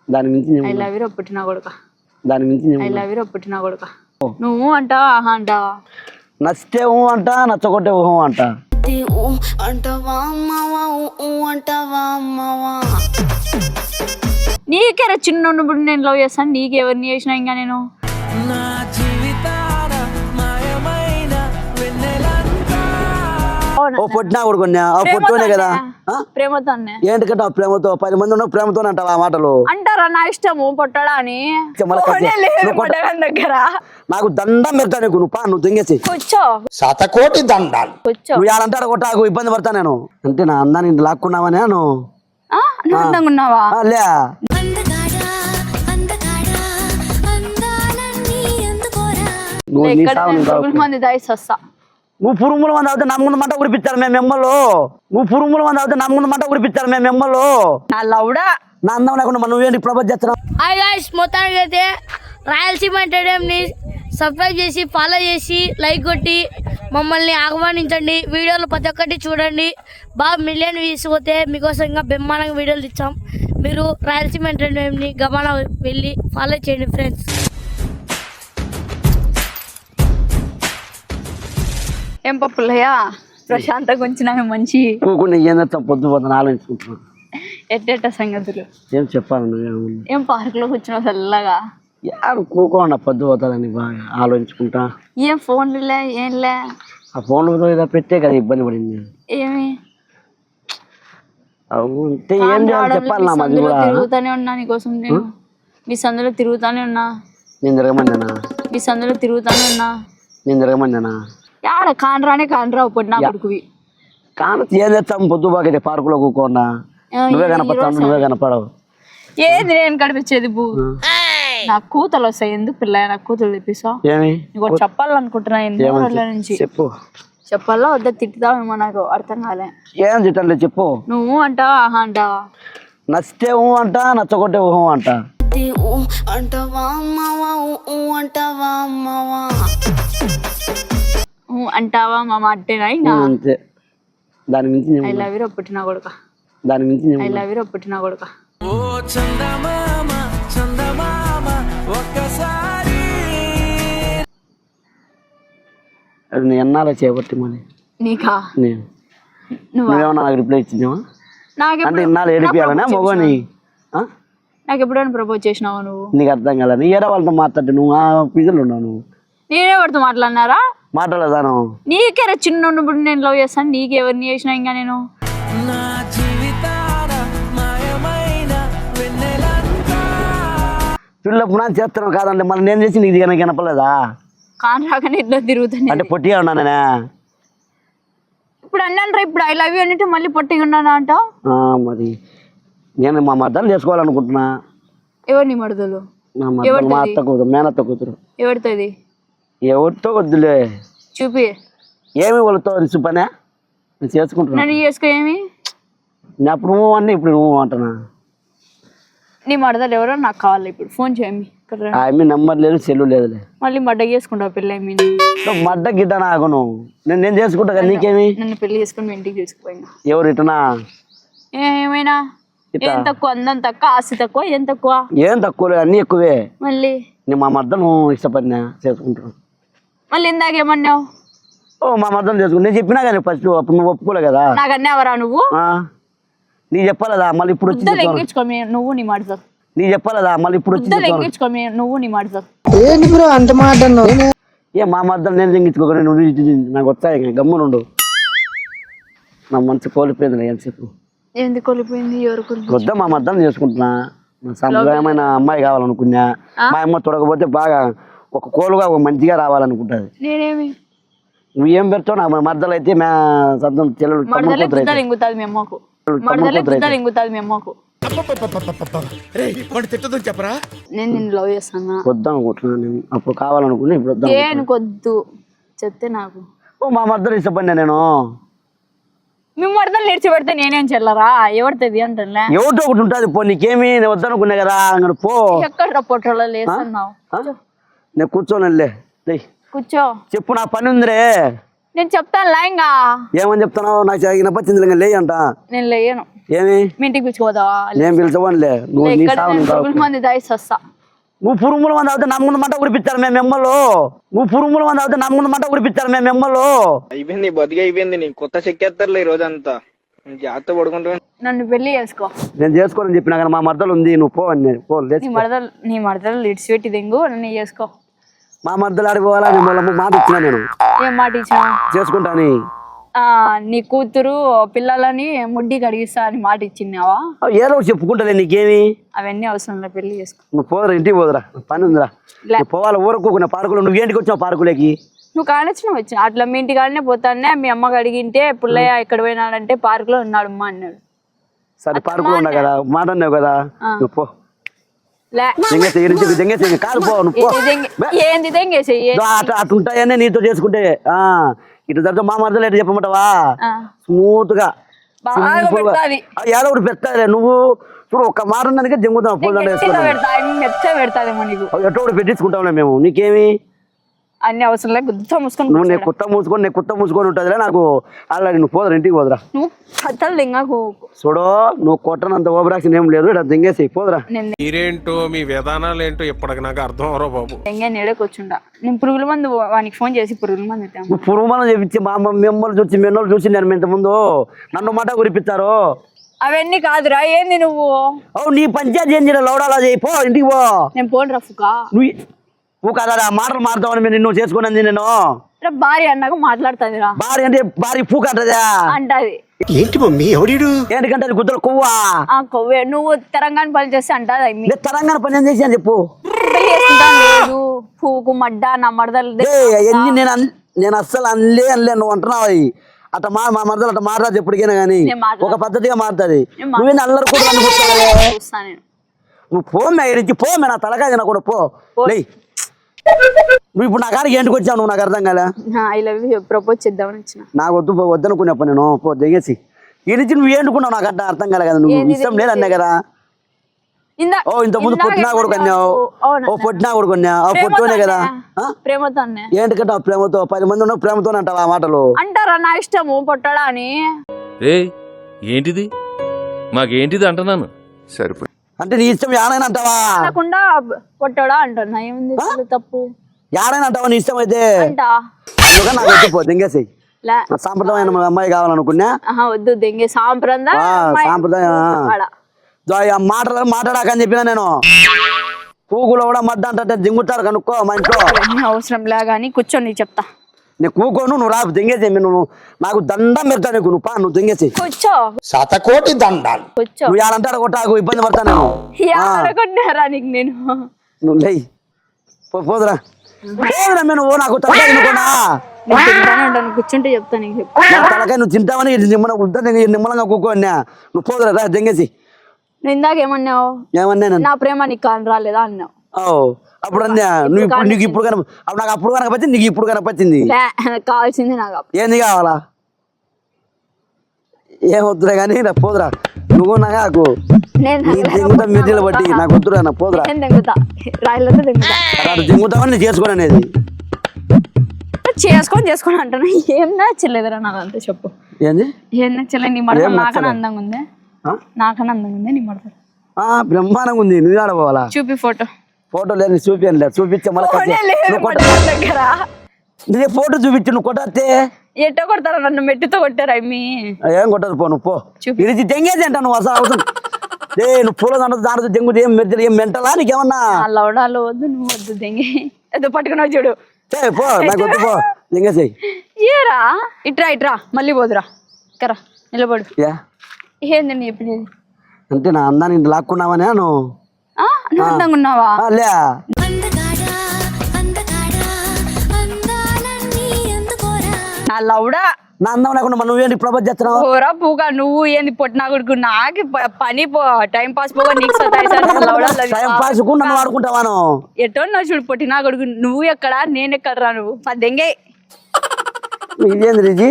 దాని మించి I love you పుట్టినా కొడుక దాని మించి ఐ లవ్ యూ పుట్టినా కొడుక నువ్వు అంటావా ఆహా అంటావా నచ్చితే ఊ అంట నచ్చకొట్టే ఊహ అంట నీకే చిన్న ఉన్నప్పుడు నేను లవ్ చేస్తాను నీకెవరిని చేసినా ఇంకా నేను ఓ పొట్టినా కొడుకున్నా పొట్టునే కదా ప్రేమతో ఏంటికంటే ప్రేమతో 10 మంది ఉన్న ప్రేమతో అంటావా ఆ మాటలు అంటారా నా ఇష్టము పొట్టడా అని దగ్గర నాకు దండం పెడతా నీకు నువ్వు తెంగేసి కూర్చో శతకోటి దండాలు కూర్చో నువ్వు ఆడంటాడు కొట్టాకు ఇబ్బంది పడతా నేను అంటే నా అందాన్ని లాక్కున్నావా నేను అందంగా ఉన్నావా లే మంది దాయిసి వస్తా నువ్వు పురుగుల మంది అవుతే నా ముందు మంట కురిపించారు మేము మెమ్మలు నువ్వు పురుగుల మంది అవుతే నా ముందు మంట కురిపించారు మేము మెమ్మలు నా లౌడా నా అందం లేకుండా నువ్వేంటి ప్రపోజ్ చేస్తున్నావు హాయ్ గాయ్స్ మొత్తానికి అయితే రాయలసీమ ఎంటర్టైన్మెంట్ని సబ్స్క్రైబ్ చేసి ఫాలో చేసి లైక్ కొట్టి మమ్మల్ని ఆహ్వానించండి వీడియోలు ప్రతి ఒక్కటి చూడండి బాగా మిలియన్ వ్యూస్ పోతే మీకోసం ఇంకా బ్రహ్మాండంగా వీడియోలు ఇచ్చాం మీరు రాయలసీమ ఎంటర్టైన్మెంట్ని గమన వెళ్ళి ఫాలో చేయండి ఫ్రెండ్స్ ఏం పప్పులయ్యా ప్రశాంతంగా ఉంచినామే మంచి పొద్దు పోతాను ఆలోచించుకుంటున్నాను ఎట్టెట్ట సంగతులు ఏం చెప్పాలి నువ్వు ఏం పార్కులో కూర్చున్నావు చల్లగా యారు కూకోండి పొద్దు పోతాదని బాగా ఆలోచించుకుంటా ఏం ఫోన్లులే ఏంలే ఆ ఫోన్లో ఏదో పెట్టే కదా ఇబ్బంది పడింది ఏమి అంటే ఏం చేయాలి చెప్పాలి నా మధ్య కూడా తిరుగుతానే ఉన్నా నీకోసం నేను మీ సందులో తిరుగుతానే ఉన్నా నేను తిరగమన్నానా మీ సందులో తిరుగుతానే ఉన్నా నేను తిరగమన్నానా యాడ కానరానే కానరావు పొడి నా కొడుకువి కానీ ఏం చేస్తాం పొద్దు బాగా పార్కులో కూకోండా నువ్వే కనపడతావు నువ్వే కనపడవు ఏది నేను కనిపించేది బూ నా కూతలు వస్తాయి ఎందుకు పిల్ల నాకు కూతురు తెప్పిస్తావు ఏమి నీకు చెప్పాలనుకుంటున్నా ఎన్ని రోజుల నుంచి చెప్పు చెప్పాలా వద్ద తిట్టుతావేమో నాకు అర్థం కాలే ఏం తిట్టాలి చెప్పు నువ్వు అంటావా ఆహా అంటావా నచ్చితే ఊ అంట నచ్చకొట్టే ఊహ అంట అంటావా మామ అంటేనా అంతే దాని మించి ఐ లవ్ యూ పుట్టినా కొడుక దాని మించి ఐ లవ్ యూ పుట్టినా కొడుక అది నేను ఎన్నాలో చేపట్టి మని నీకా నేను నువ్వేమన్నా నాకు రిప్లై ఇచ్చిందేమా నాకు అంటే ఇన్నాళ్ళు ఏడిపియాలనే మగని నాకు ఎప్పుడైనా ప్రపోజ్ చేసినావు నువ్వు నీకు అర్థం కాలేదు నీ ఏదో వాళ్ళతో మాట్లాడి నువ్వు ఆ పిజలు ఉన్నావు నువ్వు నేనే వాడితో మాట్లాడినారా మాట్లాడదాను నీకే చిన్న ఉన్నప్పుడు నేను లవ్ చేస్తాను నీకెవరిని చేసినా ఇంకా నేను పిల్లప్పుడు నా చేస్తున్నావు కాదండి మళ్ళీ నేను చేసి నీకు దిగన కనపలేదా కాని రాగానే ఇట్లా తిరుగుతాను అంటే పొట్టిగా ఉన్నానే ఇప్పుడు అన్నాను ఇప్పుడు ఐ లవ్ యూ అంటే మళ్ళీ పొట్టిగా ఉన్నానా అంట మరి నేను మా మద్దలు చేసుకోవాలనుకుంటున్నా ఎవరిని మడదలు మా మద్దలు మా అత్త కూతురు మేనత్త కూతురు ఎవరితో ఇది ఎవరితో వద్దులే చూపి ఏమి వాళ్ళతో రిసు పనే నేను చేసుకుంటున్నా నన్ను చేసుకో ఏమి నేను అప్పుడు నువ్వు అన్నీ ఇప్పుడు నువ్వు అంటున్నా నీ మడదలు ఎవరో నాకు కావాలి ఇప్పుడు ఫోన్ చేయమి ఆమె నెంబర్ లేదు సెల్లు లేదులే మళ్ళీ మడ్డ చేసుకుంటావు పెళ్ళి మడ్డ గిడ్డ నాకు నువ్వు నేను చేసుకుంటా కదా నీకేమి నన్ను పెళ్లి చేసుకుని మీ ఇంటికి తీసుకుపోయినా ఎవరు ఇటనా ఏమైనా ఏం తక్కువ అందం తక్కువ ఆస్తి తక్కువ ఏం తక్కువ ఏం తక్కువ అన్ని ఎక్కువే మళ్ళీ నేను మా మద్దను ఇష్టపడినా చేసుకుంటాను మళ్ళీ ఇందాకేమన్నావు ఓ మా మద్దను చేసుకుని నేను చెప్పినా కానీ ఫస్ట్ అప్పుడు నువ్వు ఒప్పుకోలే కదా నాకు అన్నావరా నువ్వు నీకు చెప్పాలదా మళ్ళీ ఇప్పుడు వచ్చి లెంగించుకోమి నువ్వు నీ మాట నీకు చెప్పాలదా మళ్ళీ ఇప్పుడు వచ్చి లెంగించుకోమి నువ్వు నీ మాట ఏంటి బ్రో అంత మాట ఏ మా మద్దలు నేను లెంగించుకోక నువ్వు నాకు వచ్చాయి గమ్మునుండు నా మనసు కోల్పోయింది ఎంతసేపు ఏంది కోల్పోయింది ఎవరు వద్దా మా మద్దలు చేసుకుంటున్నా సంప్రదాయమైన అమ్మాయి కావాలనుకున్నా మా అమ్మ తొడకపోతే బాగా ఒక కోలుగా ఒక మంచిగా రావాలనుకుంటుంది నేనేమి నువ్వేం పెడతావు నా మద్దలు అయితే మా సొంతం చెల్లెలు ఇంగుతుంది మీ అమ్మకు ఇంగుతుంది మీ అమ్మకు నేను నిన్ను లవ్ చేస్తాను వద్దాం అనుకుంటున్నా నేను అప్పుడు కావాలనుకున్నా ఇప్పుడు వద్దాం దేనికొద్దు చెప్తే నాకు ఓ మా మద్దలు ఇష్టపడినా నేను మీ మరదలు నేర్చిపెడితే నేనేం చెల్లరా ఎవరిది అంటలే ఎవరితో ఒకటి ఉంటుంది పో నీకేమి నేను వద్దనుకున్నా కదా అక్కడ పో ఎక్కడ పొట్టలో లేస్తున్నావు నేను కూర్చోనులే కూర్చో చెప్పు నా పని ఉందిరే నేను చెప్తాను ఇంకా ఏమని చెప్తున్నావు నాకు నచ్చింది లే అంట నేను లేయను ఏమి మీ ఇంటికి పిలుచుకోదావా నేను పిలిచవనిలే నువ్వు నీ ఇక్కడ సావు నేను నువ్వు తాగు. పురుగుల మంది దాయిసి వస్తా నువ్వు పురుగుల మంది అవుతే నా ముందు మంట కురిపిస్తారు మేము ఎమ్మలు నువ్వు పురుగుల మంది అవుతే నా ముందు మంట కురిపిస్తారు మేము ఎమ్మలు అయిపోయింది బతికి అయిపోయింది నీకు కొత్త చెక్కేస్తారులే ఈ రోజంతా జాగ్రత్త పడుకుంటా నన్ను పెళ్లి చేసుకో నేను చేసుకోనని చెప్పినా కానీ మా మర్దలు ఉంది నువ్వు పో అని పో నీ మడతలు లిడ్స్ పెట్టి దెంగు నన్ను చేసుకో మా మర్దలు ఆడిపోవాలా నేను వాళ్ళ మాట ఇచ్చినా నేను ఏం మాట ఇచ్చినా చేసుకుంటాని నీ కూతురు పిల్లలని ముడ్డి కడిగిస్తా అని మాట ఇచ్చినావా ఏదో ఒకటి చెప్పుకుంటలే నీకేమి అవన్నీ అవసరం లేదు పెళ్లి చేసుకో నువ్వు పోదురా ఇంటికి పోదురా పని ఉందిరా నువ్వు పోవాలి ఊరుకోకున్నా పార్కులో నువ్వు ఏంటికి వచ్చినావు పార్కులోకి నువ్వు కానొచ్చినావు వచ్చి అట్లా మీ ఇంటికాడనే పోతానే మీ అమ్మకి అడిగింటే పుల్లయ్య ఎక్కడ పోయినాడంటే పార్క్ లో ఉన్నాడు అమ్మ అన్నాడు సరే పార్కులో ఉన్నా కదా మాట అన్నావు కదా నువ్వు పో లే దెంగేసి కాదు పో నువ్వు పో ఏంది దెంగేసి అటు ఉంటాయనే నీతో చేసుకుంటే ఇటు దగ్గర మా మర్దలు ఎటు చెప్పమంటావా స్మూత్ గా బాగా పెడతాది ఏదో ఒకటి పెడతాదే నువ్వు చూడు ఒక్క మాట ఉన్నందుకే జంగుతాం పూల మెచ్చ పెడతాదేమో నీకు ఎటో ఒకటి పెట్టించుకుంటాంలే మేము నీకేమి అన్ని అవసరం లేదు గుద్దుతో మూసుకొని నువ్వు నేను కుత్త మూసుకొని ఉంటుందిలే నాకు అలా నువ్వు పోదరా ఇంటికి పోదరా నువ్వు కథలు దింగకు చూడు నువ్వు కొట్టనంత ఓవరాక్షన్ ఏం లేదు ఇక్కడ దింగేసి పోదరా మీరేంటో మీ విధానాలు ఏంటో ఇప్పటికి నాకు అర్థం అవరో బాబు దెంగే నేడకొచ్చుండా నేను పురుగుల మందు వానికి ఫోన్ చేసి పురుగుల మందు ఇద్దాం నువ్వు పురుగుమనం చెప్పించి మా మిమ్మల్ని చూసి మిన్నోళ్ళు చూసి నేను ఇంతకుముందు నన్ను మాట కురిపిస్తారు అవన్నీ కాదురా ఏంది నువ్వు నీ పంచాయతీ ఏం చేయలేదు లౌడాలా చేయి పో ఇంటికి పో నేను పోను రఫుకా నువ్వు కదా మాటలు మారుతావని నిన్ను చేసుకున్నది నేను భార్య అన్నాక మాట్లాడుతుందిరా భార్య అంటే భార్య పూకంటదా అంటది ఏంటి మమ్మీ ఎవడీడు ఏంటికంటే గుద్దలు కొవ్వా కొవ్వే నువ్వు తెలంగాణ పని చేస్తే అంటది నేను తెలంగాణ పని ఏం చేసి అని చెప్పు పెళ్లి చేసుకుంటాను లేదు పూకు మడ్డ నా మడదలు ఎన్ని నేను అస్సలు అనలే నువ్వు అంటున్నావు అవి అట్లా మా మరదలు అట్లా మాట్లాడదు ఎప్పటికైనా కానీ ఒక పద్ధతిగా మారుతుంది నువ్వేంది అల్లరి కూడా చూస్తా నేను నువ్వు పో మేరించి పో మే నా తలకాయ కూడా పో లే నువ్వు ఇప్పుడు నా కాడికి ఏంటికి వచ్చావు నువ్వు నాకు అర్థం కాలే ఐ లవ్ యూ ప్రపోజ్ చేద్దామని వచ్చిన నాకు వద్దనుకునేప్ప నేను పో దిగేసి ఈ నుంచి నువ్వు ఏంటుకున్నావు నాకు అట్లా అర్థం కాలే కదా నువ్వు ఇష్టం లేదు అన్నా కదా ఇంత ముందు పొట్టినా కూడా కొన్నావు పొట్టినా కూడా కొన్నావు పొట్టునే కదా ప్రేమతో ఏంటికంటే ప్రేమతో 10 మంది ఉన్నావు ప్రేమతోనే అంటావు ఆ మాటలు అంటారా నా ఇష్టము పొట్టడా అని ఏంటిది మాకేంటిది అంటున్నాను సరిపోయి అంటే నీ ఇష్టం యాడైనా అంటావా కాకుండా పొట్టడా అంటున్నా ఏముంది తప్పు యాడైనా అంటావా నీ ఇష్టం అయితే అంటా నాకు వచ్చిపో దింగేసి సాంప్రదాయమైన అమ్మాయి కావాలనుకున్నా వద్దు దెంగే సాంప్రదాయం మాట్లాడాకని చెప్పినా నేను కూకులో కూడా మద్ద అంటే దింగుతారు కనుక్కో మా ఇంట్లో అవసరం లే కానీ కూర్చోండి చెప్తా నేను కూకోను నువ్వు రా దింగేసి నువ్వు నాకు దండం పెడతా నీకు నువ్వు నువ్వు దింగేసి కూర్చో శతకోటి దండాలు కూర్చో నువ్వు యాడంటాడు కొట్టాకు ఇబ్బంది పడతా నేను కొట్టారా నీకు నేను నువ్వు లే పోదురా పోదురా నువ్వు నాకు తలకాయ తినుకోనా కూర్చుంటే చెప్తా నీకు నా తలకాయ నువ్వు తింటావని నిమ్మలంగా కూకోన్నా నువ్వు పోదురా రా దింగేసి నువ్వు ఇందాక ఏమన్నావు ఏమన్నా నా ప్రేమ నీకు కాని రాలేదా అన్నావు అప్పుడు అన్నా నువ్వు ఇప్పుడు నీకు ఇప్పుడు కనుక నాకు అప్పుడు కనపచ్చింది నీకు ఇప్పుడు కనపచ్చింది కావాల్సింది నాకు ఏంది కావాలా ఏమొద్దురా కానీ నాకు పోదురా నువ్వు నాకు దింగుతా మెటీరియల్ బట్టి నాకు వద్దురా నాకు పోదురా దెంగుతా రాయలతో దెంగుతా దింగుతామని నేను చేసుకోను అనేది చేసుకొని అంటాను ఏం నచ్చలేదురా నాదంతా చెప్పు ఏంది ఏం నచ్చలేదు నీ మడత నాకన్నా అందంగా ఉందే నాకన్నా అందంగా ఉందే నీ మడత బ్రహ్మాండంగా ఉంది నువ్వు ఆడపోవాలా చూపి ఫోటో లేదు చూపించను లేదు చూపించే మళ్ళీ ఫోటో చూపించు నువ్వు కొట్టతే ఎట్టో కొడతారా నన్ను మెట్టుతో కొట్టారా అమ్మి ఏం కొట్టదు పో నువ్వు పో ఇది తెంగేది అంట నువ్వు అసలు అవసరం నువ్వు పూల దాంట్లో తెంగుది ఏం మెద్దలు ఏం మెంటలా నీకేమన్నా లవడాలు వద్దు నువ్వు వద్దు దెంగి ఏదో పట్టుకున్నావు చూడు పో నాకు వద్దు పో తెంగేసేయి ఏరా ఇట్రా మళ్ళీ పోదురా కరా నిలబడు ఏందండి చెప్పినది అంటే నా అందాన్ని లాక్కున్నావనే నువ్వు అందంగా ఉన్నావా లే నా లౌడా నా అందం లేకుండా మనం నువ్వేంటి ప్రపోజ్ చేస్తున్నావు పోరా పూగా నువ్వు ఏంది పొట్టినా కొడుకు నాకు పని టైం పాస్ పోగా నీకు టైం పాస్ కు నన్ను వాడుకుంటావాను ఎటో నా చూడు పొట్టినా కొడుకు నువ్వు ఎక్కడా నేను ఎక్కడరా నువ్వు దెంగే ఇదేంది రిజి